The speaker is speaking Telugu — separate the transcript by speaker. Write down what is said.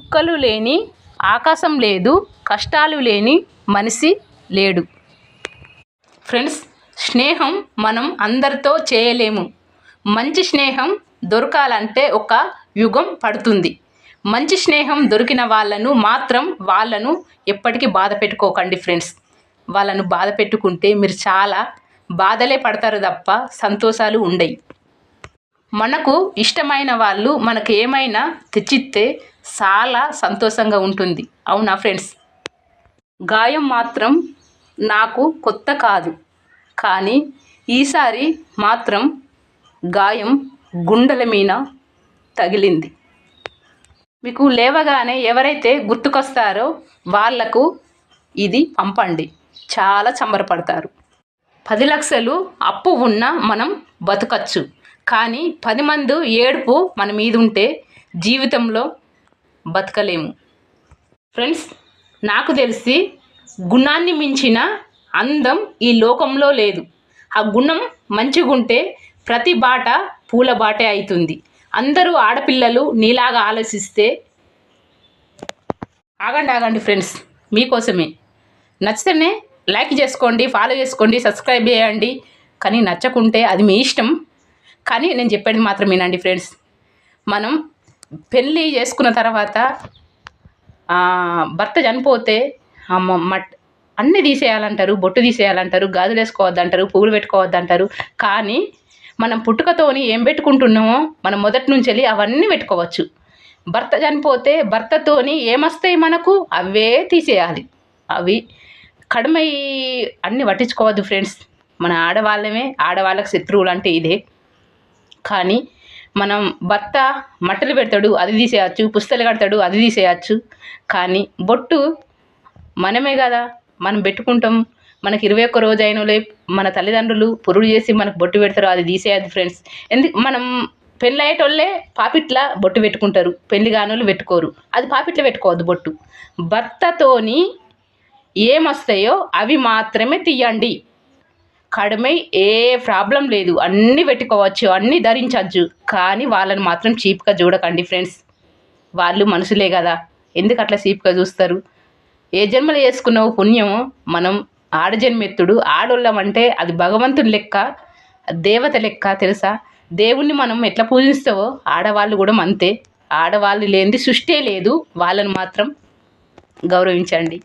Speaker 1: చుక్కలు లేని ఆకాశం లేదు, కష్టాలు లేని మనిషి లేడు. ఫ్రెండ్స్, స్నేహం మనం అందరితో చేయలేము. మంచి స్నేహం దొరకాలంటే ఒక యుగం పడుతుంది. మంచి స్నేహం దొరికిన వాళ్ళను ఎప్పటికీ బాధ పెట్టుకోకండి ఫ్రెండ్స్. వాళ్ళను బాధ పెట్టుకుంటే మీరు చాలా బాధలే పడతారు తప్ప సంతోషాలు ఉండయి. మనకు ఇష్టమైన వాళ్ళు మనకు ఏమైనా తెచ్చిస్తే చాలా సంతోషంగా ఉంటుంది. అవునా ఫ్రెండ్స్? గాయం మాత్రం నాకు కొత్త కాదు, కానీ ఈసారి మాత్రం గాయం గుండెల మీద తగిలింది. మీకు లేవగానే ఎవరైతే గుర్తుకొస్తారో వాళ్లకు ఇది పంపండి, చాలా సంబరపడతారు. 10 లక్షలు అప్పు ఉన్నా మనం బతకచ్చు, కానీ 10 మంది ఏడుపు మన మీద ఉంటే జీవితంలో బతకలేము. ఫ్రెండ్స్, నాకు తెలిసి గుణాన్ని మించిన అందం ఈ లోకంలో లేదు. ఆ గుణం మంచిగుంటే ప్రతి బాట పూల బాటే అవుతుంది. అందరూ ఆడపిల్లలు నీలాగా ఆలోచిస్తే ఆగండి ఫ్రెండ్స్, మీకోసమే. నచ్చితేనే లైక్ చేసుకోండి, ఫాలో చేసుకోండి, సబ్స్క్రైబ్ చేయండి. కానీ నచ్చకుంటే అది మీ ఇష్టం, కానీ నేను చెప్పేది మాత్రం వినండి ఫ్రెండ్స్. మనం పెళ్ళి చేసుకున్న తర్వాత భర్త చనిపోతే అన్నీ తీసేయాలంటారు, బొట్టు తీసేయాలంటారు, గాజులు వేసుకోవద్దంటారు, పువ్వులు పెట్టుకోవద్దంటారు. కానీ మనం పుట్టుకతోని ఏం పెట్టుకుంటున్నామో మనం మొదటి నుంచి వెళ్ళి అవన్నీ పెట్టుకోవచ్చు. భర్త చనిపోతే భర్తతోని ఏమొస్తాయి మనకు అవే తీసేయాలి. అవి కడమై అన్నీ పట్టించుకోవద్దు ఫ్రెండ్స్. మన ఆడవాళ్ళకి శత్రువులు అంటే ఇదే. కానీ మనం భర్త మట్టలు పెడతాడు, అది తీసేయచ్చు, పుస్తలు కడతాడు, అది తీసేయచ్చు. కానీ బొట్టు మనమే కదా మనం పెట్టుకుంటాం. మనకి 21 రోజు అయినోలే మన తల్లిదండ్రులు పురుడు చేసి మనకు బొట్టు పెడతారు, అది తీసేయద్దు ఫ్రెండ్స్. మనం పెళ్ళి అయ్యేటోళ్ళే పాపిట్ల బొట్టు పెట్టుకుంటారు, పెళ్లి కానోళ్ళు పెట్టుకోరు. అది పాపిట్లో పెట్టుకోవద్దు బొట్టు. భర్తతోని ఏమొస్తాయో అవి మాత్రమే తీయండి. కడమై ఏ ప్రాబ్లం లేదు, అన్నీ పెట్టుకోవచ్చు, అన్నీ ధరించవచ్చు. కానీ వాళ్ళని మాత్రం చీప్గా చూడకండి ఫ్రెండ్స్. వాళ్ళు మనుషులే కదా, ఎందుకు అట్లా చీప్గా చూస్తారు? ఏ జన్మలు చేసుకున్నావు పుణ్యమో. మనం ఆడజన్మెత్తుడు, ఆడోళ్ళం అంటే అది భగవంతుని లెక్క, దేవత లెక్క తెలుసా? దేవుణ్ణి మనం ఎట్లా పూజిస్తావో ఆడవాళ్ళు కూడా అంతే. ఆడవాళ్ళు లేనిది సృష్టే లేదు. వాళ్ళని మాత్రం గౌరవించండి.